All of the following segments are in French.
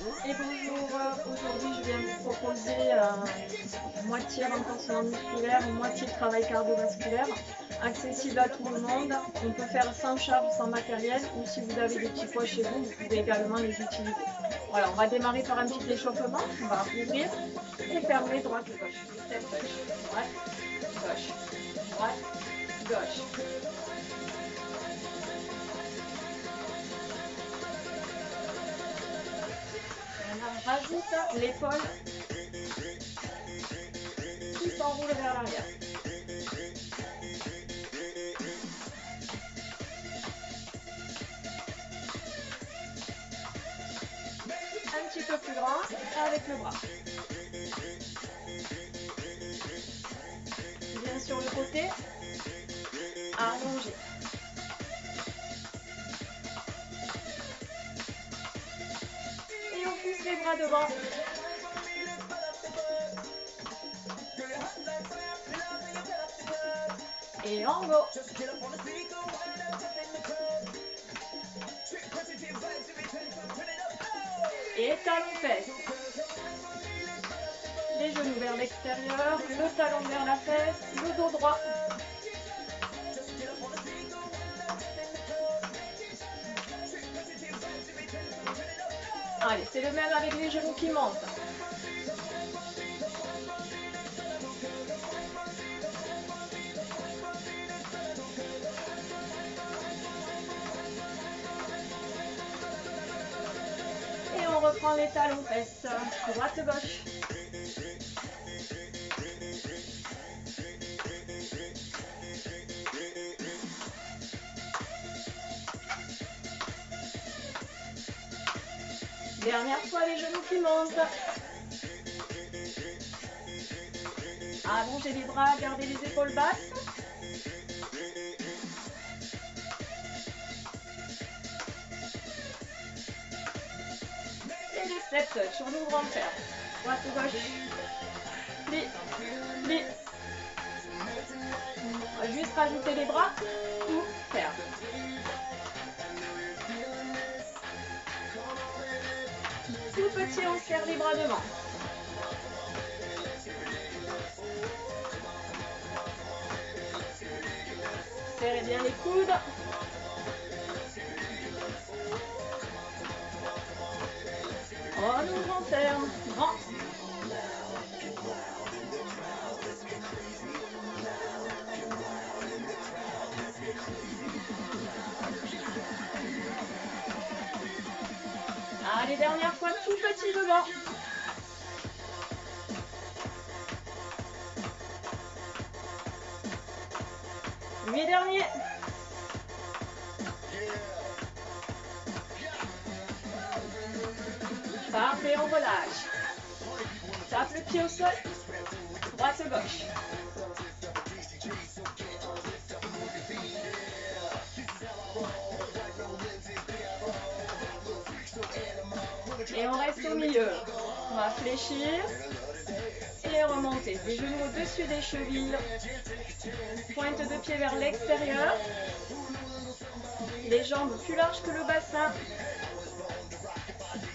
Et bonjour, aujourd'hui je viens vous proposer moitié renforcement musculaire, moitié travail cardiovasculaire, accessible à tout le monde. On peut faire sans charge, sans matériel, ou si vous avez des petits poids chez vous, vous pouvez également les utiliser. Voilà, on va démarrer par un petit échauffement, on va ouvrir et fermer droite et gauche. Step gauche, droite, gauche, droite, gauche. On rajoute l'épaule qui s'enroule vers l'arrière. Un petit peu plus grand avec le bras. Bien sur le côté, allongé. Et on pousse les bras devant. Et en go. Et talon fesse. Les genoux vers l'extérieur, le talon vers la fesse, le dos droit. Allez, c'est le même avec les genoux qui montent. Et on reprend les talons fesses, droite-gauche. Dernière fois, les genoux qui montent. Allongez les bras, gardez les épaules basses. Et les step touch, on ouvre en fer. Droite, gauche. Pli, pli. On va juste rajouter les bras ou faire. Tout petit, on serre les bras devant. Serrez bien les coudes. On ouvre, on ferme. Grand. Allez, dernière fois, tout petit devant. Huit derniers. Parfait, on relâche. Tape le pied au sol. Droite, gauche. Et on reste au milieu. On va fléchir et remonter. Les genoux au-dessus des chevilles. Pointe de pied vers l'extérieur. Les jambes plus larges que le bassin.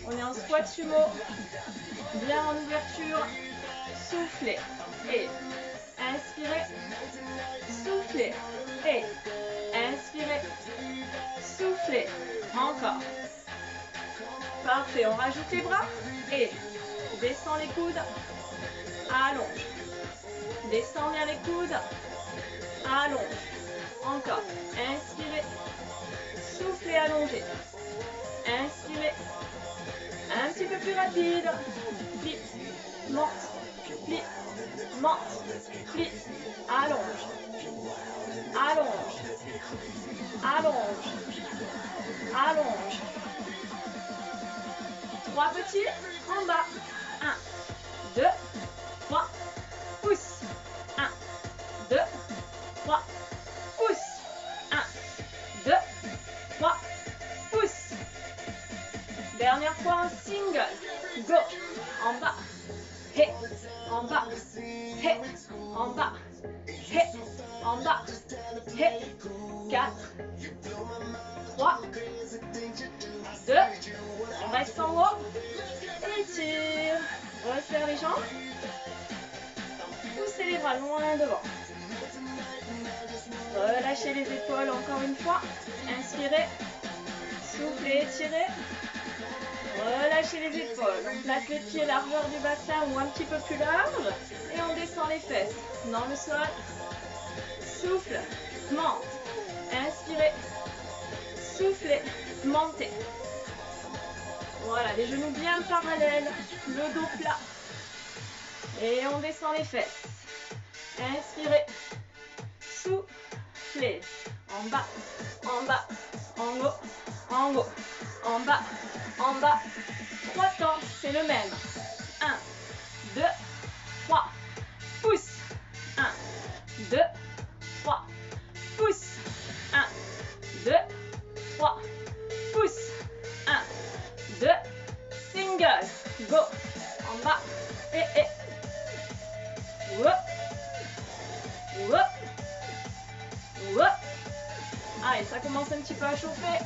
On est en squat sumo. Bien en ouverture. Soufflez. Et inspirez. Soufflez. Et inspirez. Soufflez. Encore. Parfait, on rajoute les bras et descend les coudes, allonge. Descend bien les coudes, allonge. Encore, inspirez, soufflez, allongez. Inspirez, un petit peu plus rapide. Plie, monte, plie, monte, plie, allonge. Allonge, allonge, allonge. Trois petits, en bas. 1, 2, 3, pousse. 1, 2, 3, pousse. 1, 2, 3, pousse. Dernière fois en single. Go. En bas. Hé. En bas. Hé. En bas. Hé. En bas. Hé. 4, 3, 2, on reste en haut. Resserre les jambes. Poussez les bras loin devant. Relâchez les épaules encore une fois. Inspirez. Soufflez, étirez. Relâchez les épaules. On place les pieds largeur du bassin ou un petit peu plus large. Et on descend les fesses dans le sol. Souffle, monte. Inspirez. Soufflez, montez. Voilà, les genoux bien parallèles. Le dos plat. Et on descend les fesses. Inspirez. Soufflez. En bas, en bas, en haut, en haut, en bas, en bas. 3 temps, c'est le même. 1, 2, 3. Pousse. 1, 2, 3. Pousse. 1, 2, 3. Pousse. 1, 2. Single. Go. En bas. Et. Whoop. Whoop. Whoop. Allez, ça commence un petit peu à chauffer.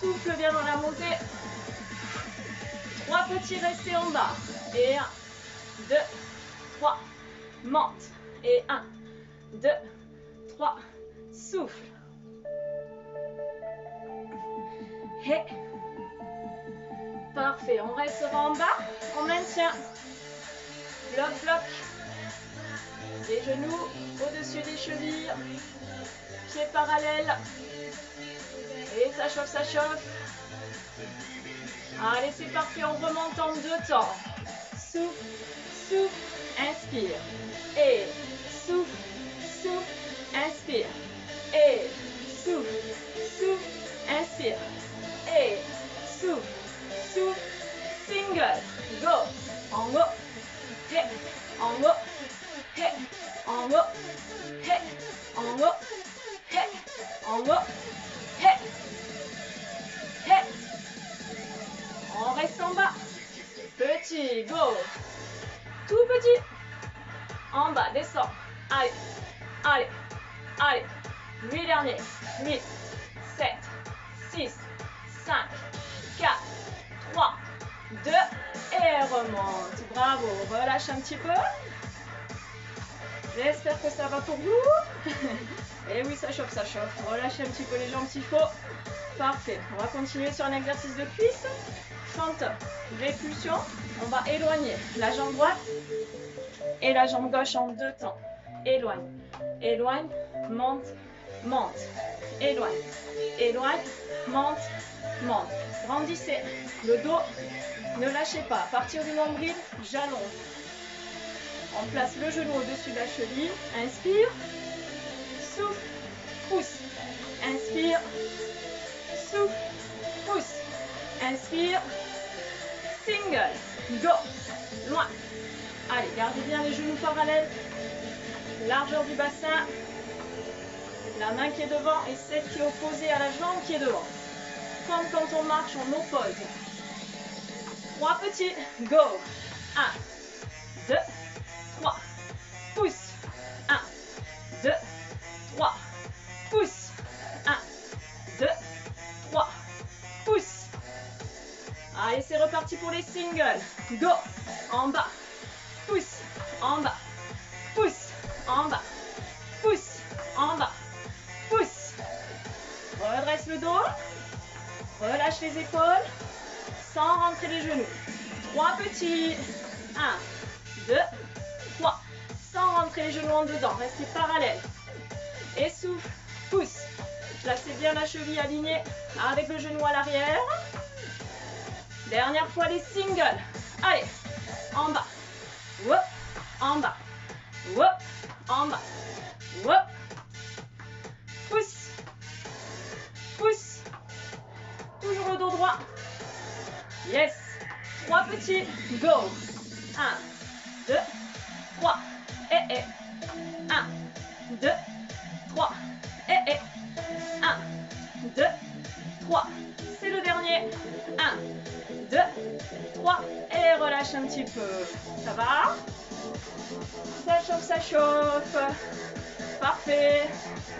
Souffle bien dans la montée. 3 petits restés en bas. Et 1, 2, 3. Monte. Et 1, 2, 3. Souffle. Et. Parfait. On restera en bas. On maintient. Bloc, bloc. Les genoux au-dessus des chevilles. Pieds parallèles. Et ça chauffe, ça chauffe. Allez, c'est parti, on remonte en 2 temps. Souffle, souffle, inspire. Et souffle, souffle, inspire. Et souffle, souffle, inspire. Et souffle, souffle, single. Go. En haut. Et en haut. Et en haut. Et en haut. Et en haut. Et. On reste en bas. Petit, go. Tout petit. En bas, descend. Allez, allez, allez. 8 derniers. 8, 7, 6, 5, 4, 3, 2. Et remonte. Bravo. Relâche un petit peu. J'espère que ça va pour vous. Et oui, ça chauffe, ça chauffe. Relâchez un petit peu les jambes s'il faut. Parfait. On va continuer sur un exercice de cuisse. Fente, répulsion. On va éloigner la jambe droite et la jambe gauche en 2 temps. Éloigne, éloigne, monte, monte. Éloigne, éloigne, monte, monte. Grandissez le dos. Ne lâchez pas. À partir du nombril, j'allonge. On place le genou au-dessus de la cheville. Inspire. Souffle. Pousse. Inspire. Souffle. Pousse. Inspire. Single. Go. Loin. Allez, gardez bien les genoux parallèles. Largeur du bassin. La main qui est devant et celle qui est opposée à la jambe qui est devant. Comme quand on marche, on oppose. 3 petits. Go. 1, 2, 3. Pousse. 1, 2, 3. Pousse. 1, 2, 3. Pousse. Allez, c'est reparti pour les singles. Go. En bas. Pousse. En bas. Pousse. En bas. Pousse. En bas. Pousse. Redresse le dos. Relâche les épaules. Sans rentrer les genoux. 3 petits. 1, 2, 3. Sans rentrer les genoux en dedans. Restez parallèles. Et souffle. Pousse. Placez bien la cheville alignée avec le genou à l'arrière. Dernière fois les singles. Allez. En bas. Whoop. En bas. Whoop. En bas. Whoop. Pousse. Pousse. Toujours le dos droit. Yes. 3 petits. Go. 1, 2, 3. Et. 1, 2, 3. Et. 1, 2, 3. C'est le dernier. 1, 2, 3. Et relâche un petit peu. Ça va? Ça chauffe, ça chauffe. Parfait.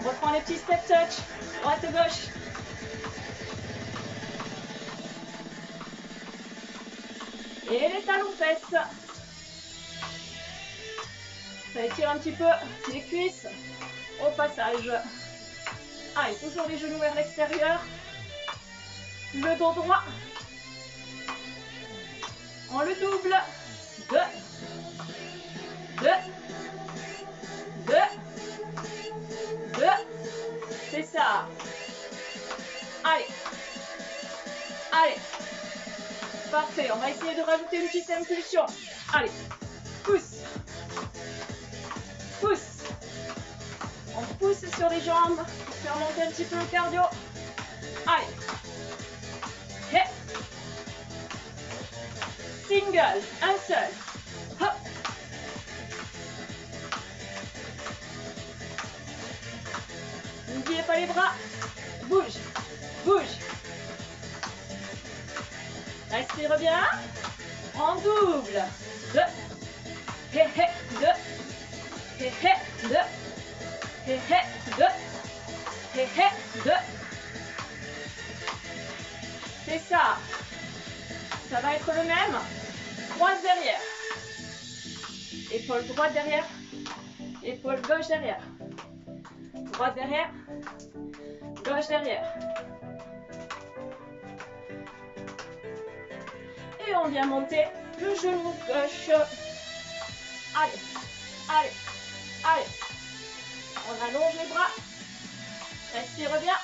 On reprend les petits step touch. Droite et gauche. Et les talons fesses. Ça étire un petit peu les cuisses au passage. Allez, toujours les genoux vers l'extérieur. Le dos droit. On le double. 2. 2. 2. 2. C'est ça. Allez. Allez. Parfait. On va essayer de rajouter une petite impulsion. Allez. Pousse. Pousse. On pousse sur les jambes pour faire monter un petit peu le cardio. Allez. Et single. Un seul. Hop. N'oubliez pas les bras. Bouge. Bouge. Respire bien. En double. 2. Hé hé. 2. Hé hé. 2. Hé hé. 2. Hé hé. 2. C'est ça. Ça va être le même. Croise derrière. Épaule droite derrière. Épaule gauche derrière. Droite derrière. Gauche derrière. Et on vient monter le genou gauche. Allez, allez, allez. On allonge les bras. Respire bien.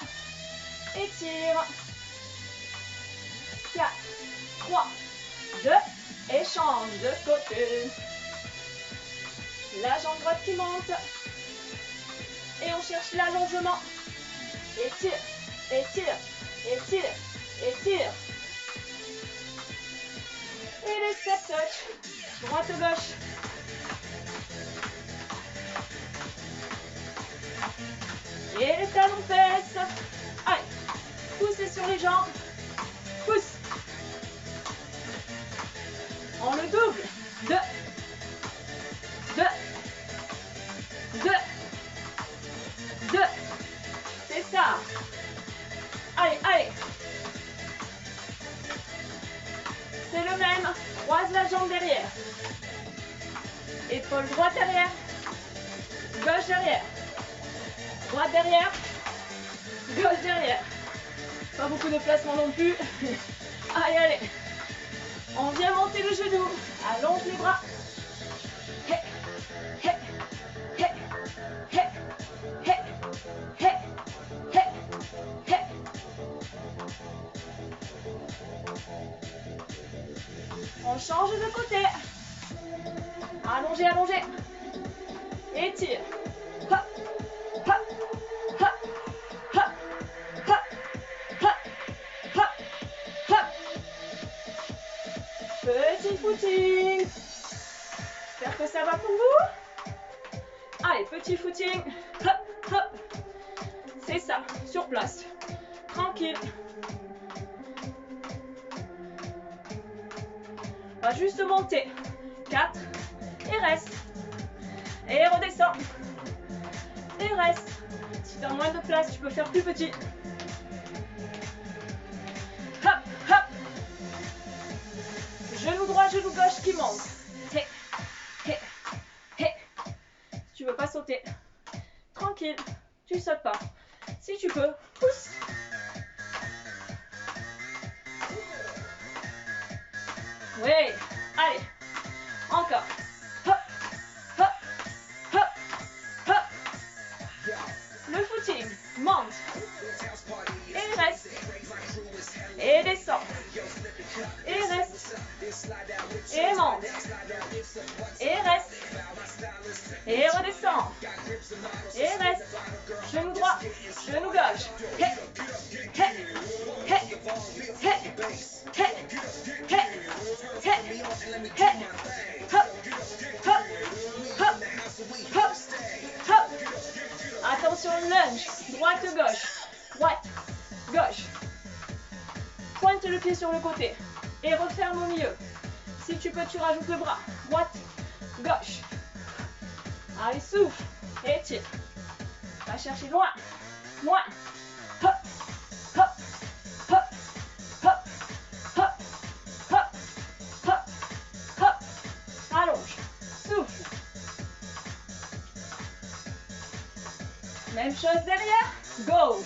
Étire. 4, 3, 2. Et change de côté. La jambe droite qui monte. Et on cherche l'allongement. Étire, étire, étire, étire. Et les step touch. Droite gauche. Et les talons fesses. Allez, poussez sur les jambes. Pousse. On le double. 2. 2. 2. 2. C'est ça. Allez, allez. C'est le même. Croise la jambe derrière. Épaule droite derrière. Gauche derrière. Droite derrière. Gauche derrière. Pas beaucoup de placement non plus. Allez, allez. On vient monter le genou. Allonge les bras. Hé, hé, hé, hé, hé, hé, hé, hé. On change de côté. Allongez, allongez. Étire. Hop, hop, hop, hop, hop, hop, hop, hop. Petit footing. J'espère que ça va pour vous. Allez, petit footing. Hop, hop. C'est ça, sur place. Tranquille. On va juste monter. 4. Et reste. Et redescends. Et reste. Si tu as moins de place, tu peux faire plus petit. Hop, hop. Genou droit, genou gauche qui monte. Hé, hé, hé. Si tu veux pas sauter, tranquille, tu sautes pas. Si tu peux, pousse. Oui, allez. Encore. Hop, hop, hop, hop. Le footing monte. Et reste. Et descend. Et reste. Et monte. Et reste. Et redescend. Et reste. Genou droit. Genou gauche. Hé. Hé. Hé. Hé. Hé. Hé. Hé. Hé. Hop. Hop. Hop. Hop. Hop. Attention, lunge. Droite, gauche. Droite, gauche. Pointe le pied sur le côté. Et referme au milieu. Si tu peux, tu rajoutes le bras. Droite, gauche. Allez, souffle. Et tire. Va chercher loin. Loin. Hop. Hop. Hop. Hop. Hop. Hop. Hop. Hop. Allonge. Souffle. Même chose derrière. Go.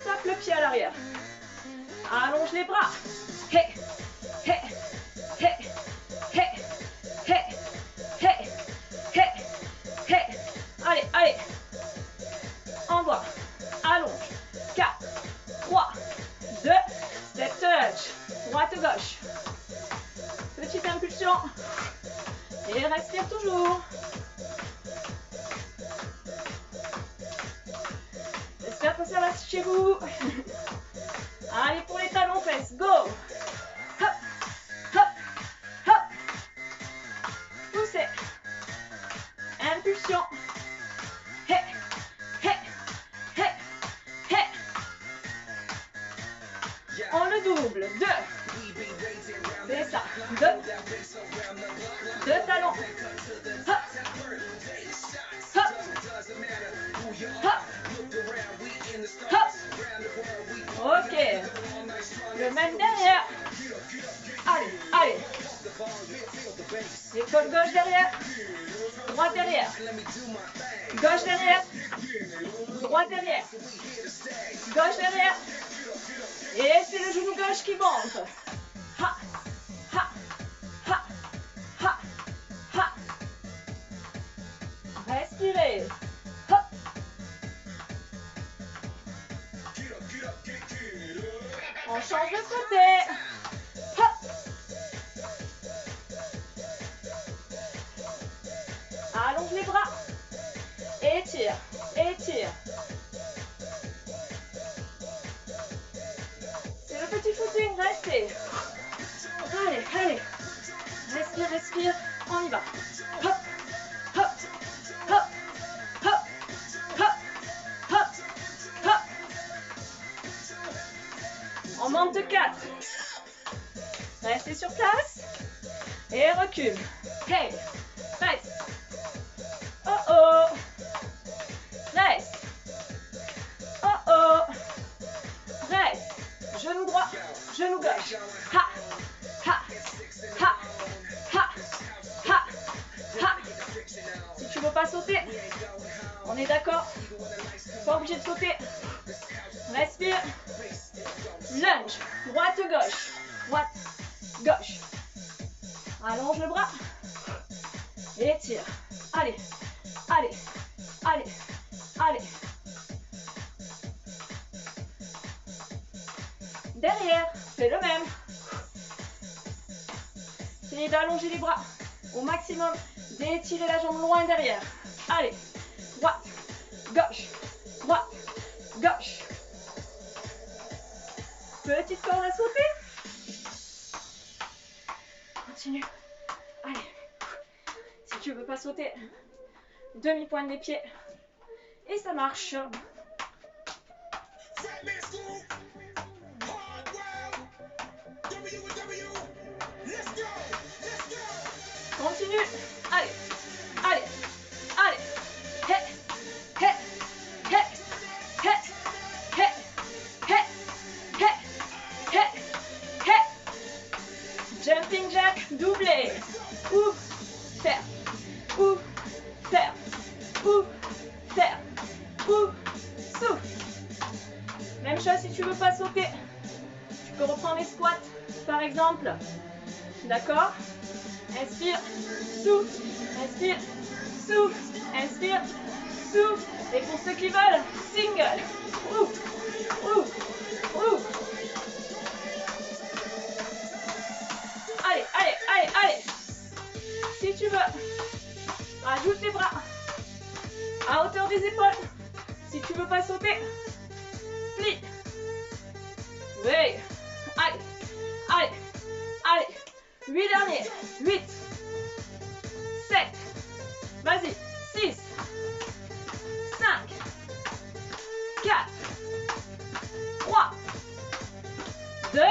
Tape le pied à l'arrière. Allonge les bras. Hey, hey, hey, hey, hey, hey, hey, hey. Allez, allez. Envoie. Allonge. 4, 3, 2, step touch. Droite, gauche. Petite impulsion. Et respire toujours. J'espère que ça va chez vous. Allez pour les talons fesses. Go. Hop, hop, hop. Poussez. Impulsion. Hey, hey, hey, hey. On le double. 2. C'est ça. 2. 2 talons. Hop. Hop. Hop. Hop. Ok. Le même derrière. Allez, allez. Épaule gauche derrière. Droite derrière. Gauche derrière. Droite derrière. Gauche derrière. Et c'est le genou gauche qui monte. Ha, ha, ha, ha, ha. Respirez. Hop. On change de côté. Hop. Allonge les bras. Étire, étire. C'est le petit footing, restez. Allez, allez. Respire, respire. On y va. Hop, hop, hop, hop, hop, hop, hop. On monte de 4. Restez sur place. Et recule. Hey, reste. Oh oh. Reste. Oh oh. Reste. Genou droit, genou gauche. Ha, ha, ha, ha, ha, ha. Si tu veux pas sauter, on est d'accord. Pas obligé de sauter. Respire. Lunge. Droite, gauche. Droite, gauche. Allonge le bras. Étire. Allez, allez, allez, allez. Derrière, fais le même. Essayez d'allonger les bras au maximum, d'étirer la jambe loin derrière. Allez, droite, gauche, droite, gauche. Petite corde à sauter. Continue. Allez. Si tu veux pas sauter, demi-pointe des pieds. Et ça marche. Continue. Allez. Allez. Allez. Hey. Hey. Hey. Hey. Hey. Hey. Hey. Hey. Hey. Jumping jack doublé. Ouvre. Ferme. Ouvre. Ferme. Ouvre. Ferme. Ouvre. Souffle. Même chose si tu veux pas sauter. Tu peux reprendre les squats, par exemple. D'accord? Inspire, souffle, inspire, souffle, inspire, souffle. Et pour ceux qui veulent, single. Ouvre, ouvre, ouvre. Allez, allez, allez, allez. Si tu veux, rajoute les bras à hauteur des épaules. Si tu veux pas sauter, plie. Oui. Allez, allez, allez. 8 derniers. 8, 7, vas-y, 6, 5, 4, 3, 2, 1,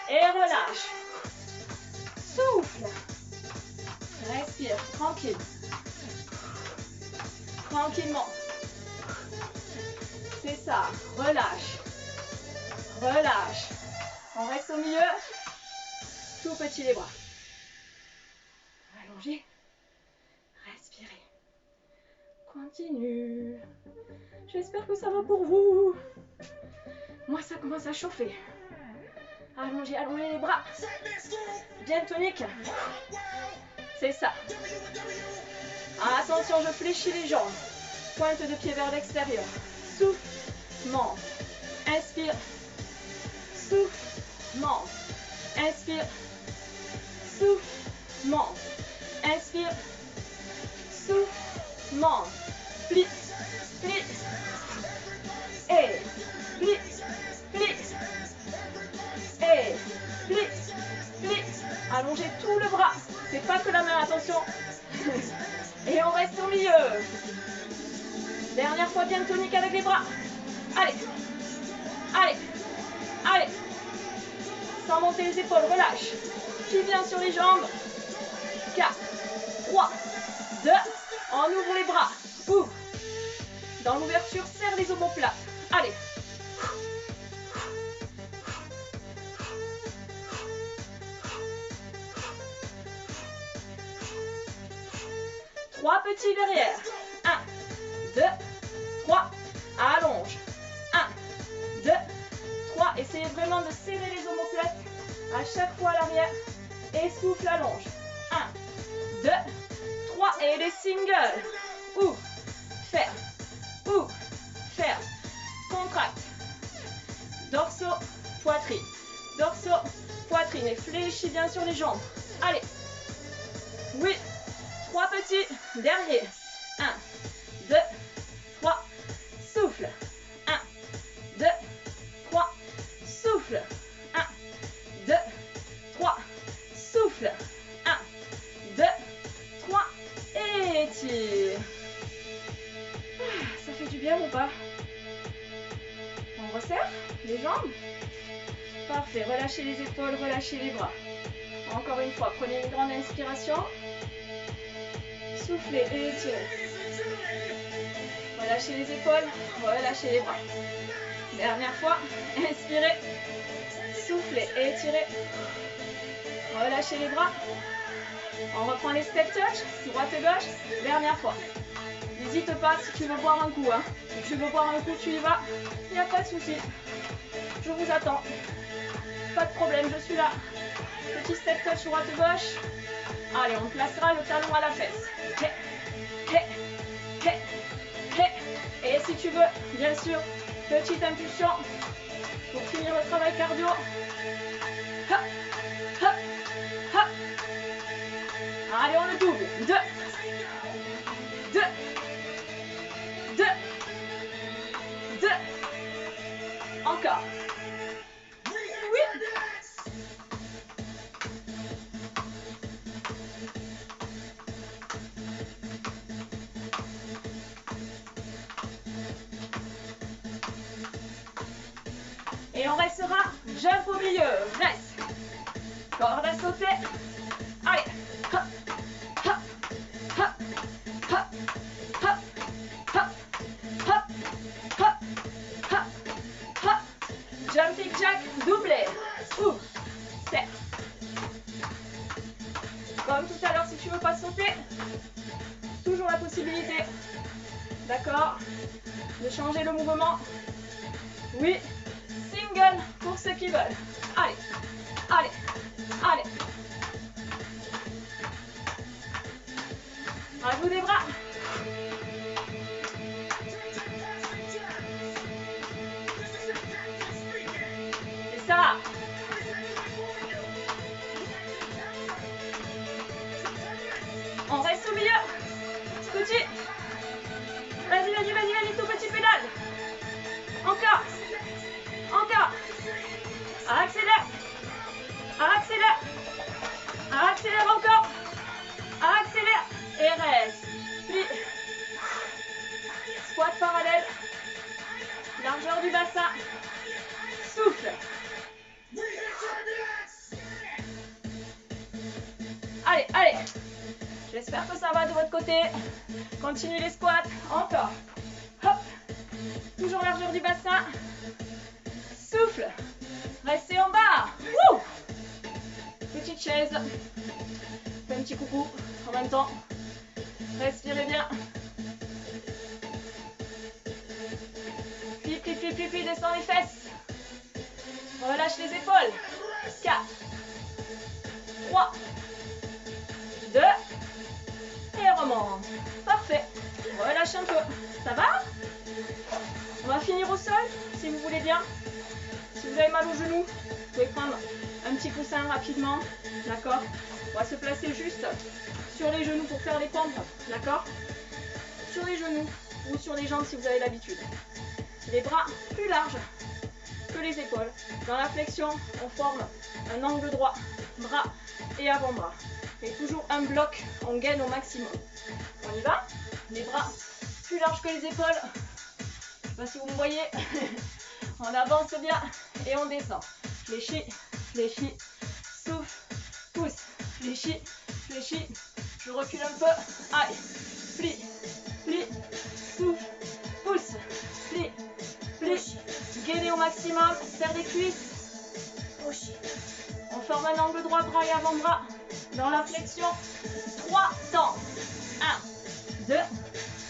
et relâche. Souffle. Respire, tranquille. Tranquillement. C'est ça, relâche. Relâche. On reste au milieu. Tout petit les bras. Allongez. Respirez. Continue. J'espère que ça va pour vous. Moi, ça commence à chauffer. Allongez, allongez les bras. Bien tonique. C'est ça. Attention, je fléchis les jambes. Pointe de pied vers l'extérieur. Souffle, monte. Inspire. Souffle, monte. Inspire. Souffle, monte. Inspire. Souffle, monte. Plie, plie. Et plie, plie. Et plie, plie. Allongez tout le bras. C'est pas que la main, attention. Et on reste au milieu. Dernière fois bien tonique avec les bras. Allez. Allez. Allez. Sans monter les épaules, relâche. Pied bien sur les jambes. 4, 3, 2. On ouvre les bras. Ouvre. Dans l'ouverture, serre les omoplates. Allez. 3 petits derrière. 1, 2, 3. Allonge. 1, 2, 3. Essayez vraiment de serrer les omoplates à chaque fois à l'arrière. Et souffle, allonge. 1, 2, 3. Et les singles. Ouvre. Ferme. Ouvre. Ferme. Contracte. Dorso, poitrine. Dorso, poitrine. Et fléchis bien sur les jambes. Allez. Oui. 3 petits derrière. 1, 2, 3. Souffle. 1, 2, 3. Souffle. 1, 2, 3. Souffle. 1, 2, 3. Et étire. Ça fait du bien ou pas? On resserre les jambes. Parfait. Relâchez les épaules, relâchez les bras. Encore une fois, prenez une grande inspiration. Soufflez et étirez. Relâchez les épaules, relâchez les bras. Dernière fois, inspirez. Soufflez et étirez. Relâchez les bras. On reprend les step touch, droite et gauche. Dernière fois. N'hésite pas si tu veux boire un coup. Si tu veux boire un coup, tu y vas. Il n'y a pas de souci. Je vous attends. Pas de problème, je suis là. Petit step touch droite et gauche. Allez, on placera le talon à la fesse. Et si tu veux, bien sûr, petite impulsion pour finir le travail cardio. Allez, on le double. 2, 2, 2, 2. Encore. Oui. Et on restera jump au milieu. Reste. Corde à sauter. Allez. Hop, hop, hop, hop, hop, hop, hop, hop, hop, hop. Jumping jack, doublé. Ouvre. Serre. Comme tout à l'heure, si tu veux pas sauter, toujours la possibilité, d'accord, de changer le mouvement. Oui. Single pour ceux qui veulent. Allez, allez, allez. À vous des bras. C'est ça. On reste au milieu. Petit. Vas-y, vas-y, vas-y, vas-y, tout petit pédale. Encore. Encore. Accélère. Accélère. Accélère encore. Accélère. Et reste. Plie. Squat parallèle. Largeur du bassin. Souffle. Allez, allez. J'espère que ça va de votre côté. Continue les squats. Encore. Hop. Toujours largeur du bassin. Souffle. Restez en bas. Wouh. Petite chaise. Fais un petit coucou en même temps. Respirez bien. Pli, descends les fesses. Relâche les épaules. 4, 3, 2, et remonte. Parfait. Relâche un peu. Ça va? On va finir au sol, si vous voulez bien. Si vous avez mal aux genoux, vous pouvez prendre un petit coussin rapidement. D'accord? On va se placer juste sur les genoux pour faire les pompes. D'accord? Sur les genoux ou sur les jambes si vous avez l'habitude. Les bras plus larges que les épaules. Dans la flexion, on forme un angle droit, bras et avant-bras. Et toujours un bloc, on gaine au maximum. On y va? Les bras plus larges que les épaules. Je ne sais pas si vous me voyez. On avance bien et on descend. Fléchis, fléchis, souffle, pousse, fléchis, fléchis. Je recule un peu. Aïe, plie, plie, souffle, pousse, plie, plie. Gainez au maximum, serre les cuisses. On forme un angle droit, bras et avant-bras. Dans la flexion, 3 temps. 1, 2,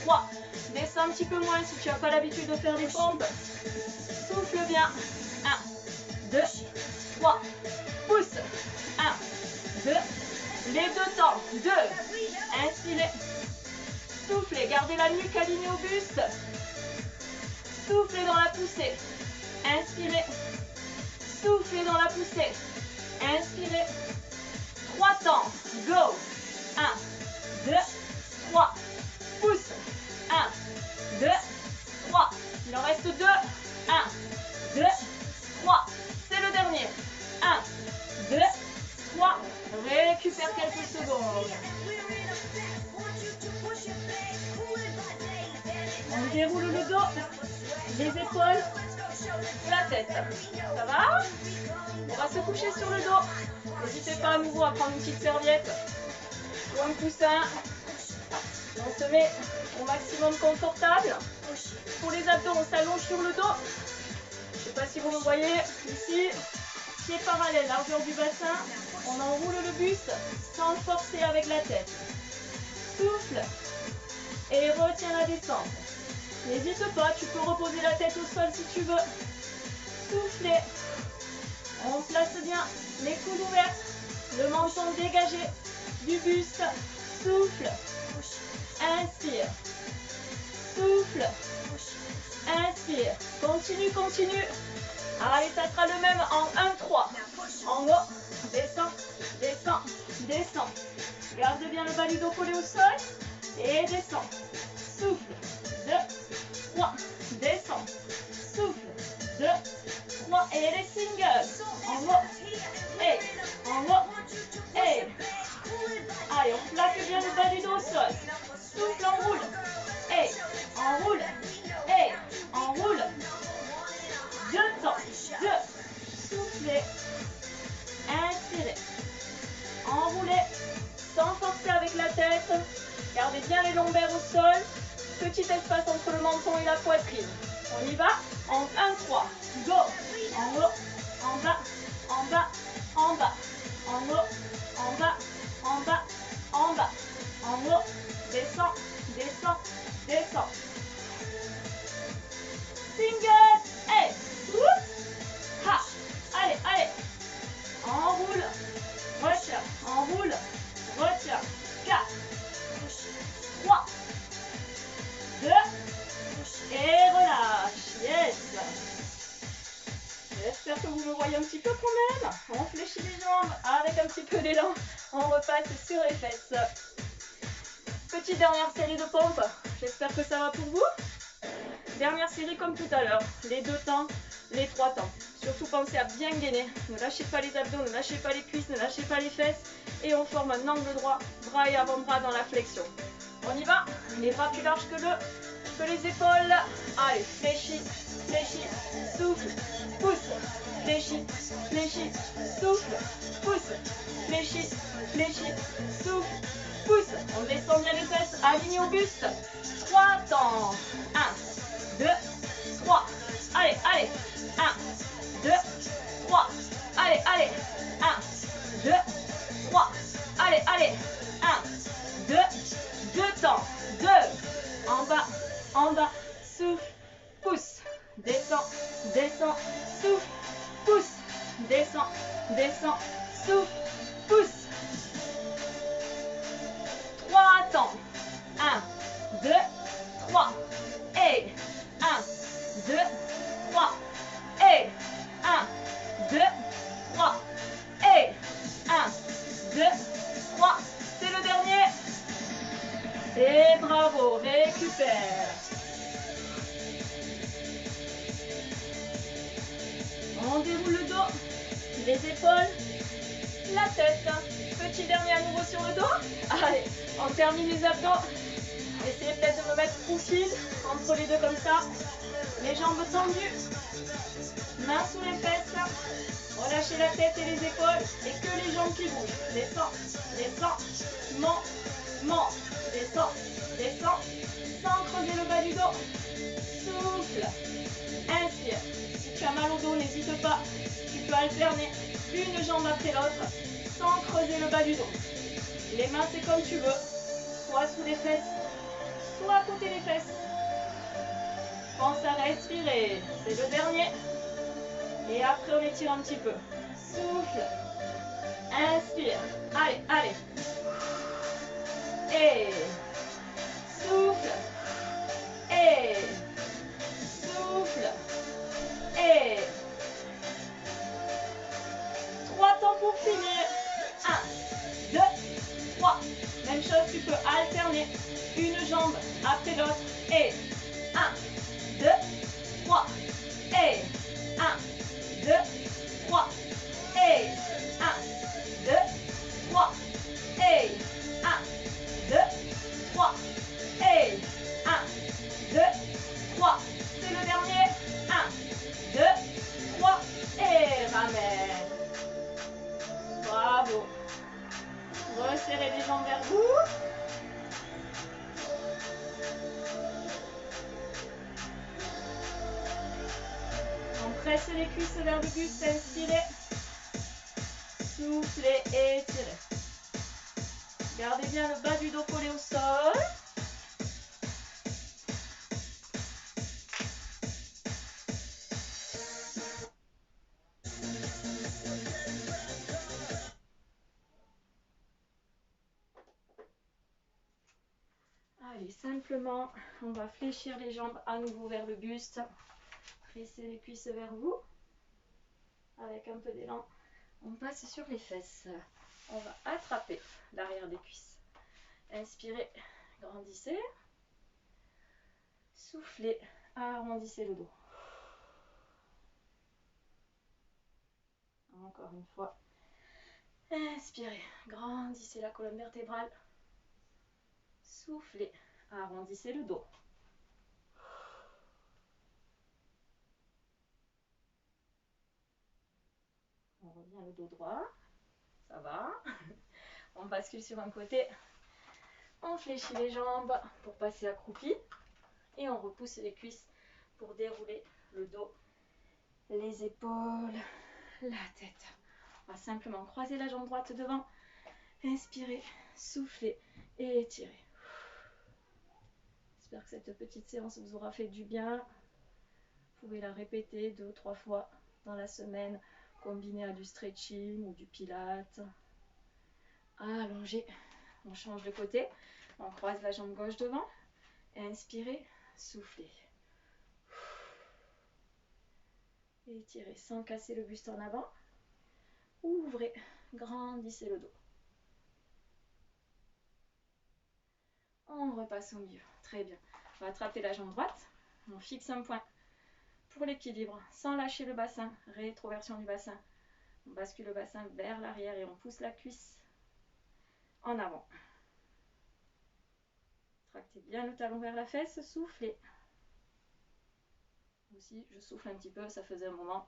3. Descends un petit peu moins si tu n'as pas l'habitude de faire les pompes. Souffle bien. 1, 2, 3. Pousse. 1, 2. Les deux temps. 2. Inspirez. Soufflez. Gardez la nuque alignée au buste. Soufflez dans la poussée. Inspirez. Soufflez dans la poussée. Inspirez. 3 temps. Go. 1, 2, 3. Pousse. 1, 2, 3. Il en reste 2. 1, 2, 3. C'est le dernier. 1, 2, 3. Récupère quelques secondes. On déroule le dos, les épaules, la tête. Ça va? On va se coucher sur le dos. N'hésitez pas à nouveau à prendre une petite serviette ou un coussin. On se met au maximum confortable. Pour les abdos, on s'allonge sur le dos. Je ne sais pas si vous me voyez ici. Pied parallèle, largeur du bassin. On enroule le buste sans forcer avec la tête. Souffle et retiens la descente. N'hésite pas, tu peux reposer la tête au sol si tu veux. Soufflez. On place bien les coudes ouverts, le menton dégagé du buste. Souffle. Inspire. Souffle. Inspire. Continue, continue. Allez, ça sera le même en 1-3. En haut, descends, descends, descends. Garde bien le bas du dos collé au sol. Et descends. Souffle. 2, 3. Descends. Souffle. 2, 3. Et les singles. En haut. Et en haut. Et. Allez, on plaque bien le bas du dos au sol. Souffle, enroule. Et enroule. Et enroule. 2 temps. 2. Soufflez. Inspirez. Enroulez. Sans forcer avec la tête. Gardez bien les lombaires au sol. Petit espace entre le menton et la poitrine. On y va? En 1-3. Go. En haut. En bas. En bas. En bas. En haut. En bas. En bas. En bas. En haut. Descends. Descends. Descends. Single. Hey. Ha. Allez, allez. Enroule. Retiens. Enroule. Retiens. 4. 3. 2. Et relâche. Yes. J'espère que vous me voyez un petit peu quand même. On fléchit les jambes avec un petit peu d'élan. On repasse sur les fesses. Petite dernière série de pompes. J'espère que ça va pour vous. Dernière série comme tout à l'heure. Les 2 temps, les 3 temps. Surtout pensez à bien gainer. Ne lâchez pas les abdos, ne lâchez pas les cuisses, ne lâchez pas les fesses. Et on forme un angle droit, bras et avant-bras dans la flexion. On y va? Les bras plus larges que les épaules. Allez, fléchis, fléchis, souffle, pousse, fléchis, fléchis, souffle, pousse, fléchis, fléchis, souffle, pousse. On descend bien les fesses, aligné au buste. 3 temps. 1, 2, 3. Allez, allez. 1, 2, 3. Allez, allez. 1, 2, 3. Allez, allez. 1, 2, 2 temps. 2. En bas, souffle, pousse. Descends. descends, descends, souffle, pousse, descends, descends, souffle, pousse. 3 temps. 1, 2, 3. Et 1, 2, 3. Et 1, 2, 3. Et 1, 2, 3. C'est le dernier. Et bravo, récupère. On déroule le dos, les épaules, la tête. Petit dernier à nouveau sur le dos. Allez, on termine les abdos. Essayez peut-être de me mettre profil entre les deux comme ça. Les jambes tendues. Mains sous les fesses. Relâchez la tête et les épaules. Et que les jambes qui bougent. Descends, descends, monte, monte. Descends, descends. Sans creuser le bas du dos. Souffle. Inspire. Si tu as mal au dos, n'hésite pas. Tu peux alterner une jambe après l'autre sans creuser le bas du dos. Les mains, c'est comme tu veux. Soit sous les fesses, soit à côté des fesses. Pense à respirer. C'est le dernier. Et après, on étire un petit peu. Souffle. Inspire. Allez, allez. Et souffle. Et souffle. Et 3 temps pour finir. 1, 2, 3. Même chose, tu peux alterner une jambe après l'autre. Et 1, 2, 3. Et 1, 2, 3. Et 1, 2, 3. Et 1, 2, 3. Et 1, 2, 3. C'est le dernier. 1, 2, 3. Et ramène. Bravo. Resserrez les jambes vers vous. On presse les cuisses vers le buste, inspirez. Soufflez, étirez. Gardez bien le bas du dos collé au sol. Allez, simplement, on va fléchir les jambes à nouveau vers le buste. Pressez les cuisses vers vous. Avec un peu d'élan, on passe sur les fesses. On va attraper l'arrière des cuisses. Inspirez, grandissez. Soufflez, arrondissez le dos. Encore une fois. Inspirez, grandissez la colonne vertébrale. Soufflez, arrondissez le dos. On revient le dos droit. Ça va. On bascule sur un côté. On fléchit les jambes pour passer accroupi. Et on repousse les cuisses pour dérouler le dos, les épaules, la tête. On va simplement croiser la jambe droite devant. Inspirez, soufflez et étirez. J'espère que cette petite séance vous aura fait du bien. Vous pouvez la répéter 2 ou 3 fois dans la semaine, combinée à du stretching ou du pilates. Allongez, on change de côté, on croise la jambe gauche devant. Inspirez, soufflez. Étirez sans casser le buste en avant. Ouvrez, grandissez le dos. On repasse au milieu. Très bien. On va attraper la jambe droite. On fixe un point pour l'équilibre sans lâcher le bassin. Rétroversion du bassin. On bascule le bassin vers l'arrière et on pousse la cuisse en avant. Tractez bien le talon vers la fesse. Soufflez. Aussi, je souffle un petit peu. Ça faisait un moment.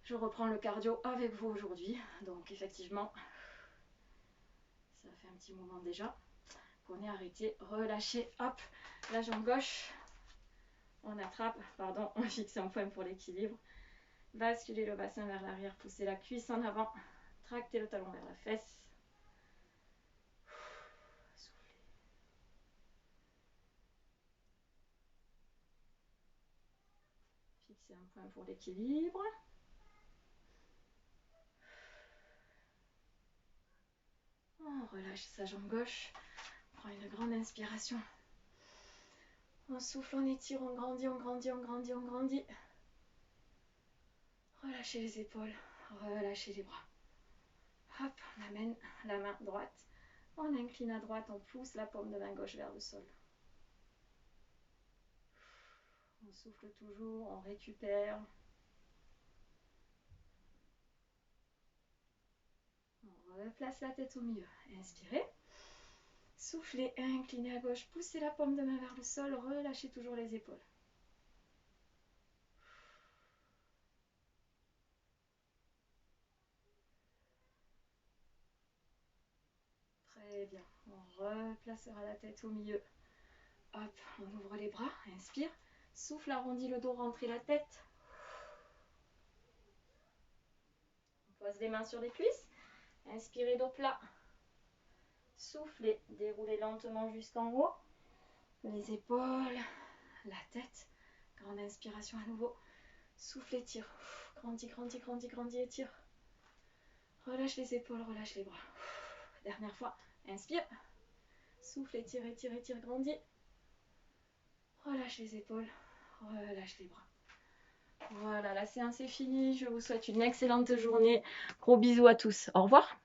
Je reprends le cardio avec vous aujourd'hui. Donc effectivement, ça fait un petit moment déjà qu'on est arrêté. Relâchez, hop, la jambe gauche. On attrape, pardon, on fixe un point pour l'équilibre. Basculez le bassin vers l'arrière, poussez la cuisse en avant. Tractez le talon vers la fesse. Soufflez. Un pour l'équilibre. On relâche sa jambe gauche. On prend une grande inspiration. On souffle, on étire, on grandit, on grandit, on grandit, on grandit. Relâchez les épaules, relâchez les bras. Hop, on amène la main droite. On incline à droite, on pousse la paume de main gauche vers le sol. On souffle toujours, on récupère. On replace la tête au milieu. Inspirez. Soufflez, inclinez à gauche, poussez la paume de main vers le sol, relâchez toujours les épaules. Très bien. On replacera la tête au milieu. Hop, on ouvre les bras, inspire. Souffle, arrondis le dos, rentrez la tête. On pose les mains sur les cuisses. Inspirez, dos plat. Soufflez, déroulez lentement jusqu'en haut. Les épaules, la tête. Grande inspiration à nouveau. Souffle, étire. Grandis, grandis, grandis, grandis, étire. Relâche les épaules, relâche les bras. Dernière fois. Inspire. Souffle, étire, étire, étire, grandis. Relâche les épaules, relâche les bras. Voilà, la séance est finie. Je vous souhaite une excellente journée. Gros bisous à tous. Au revoir.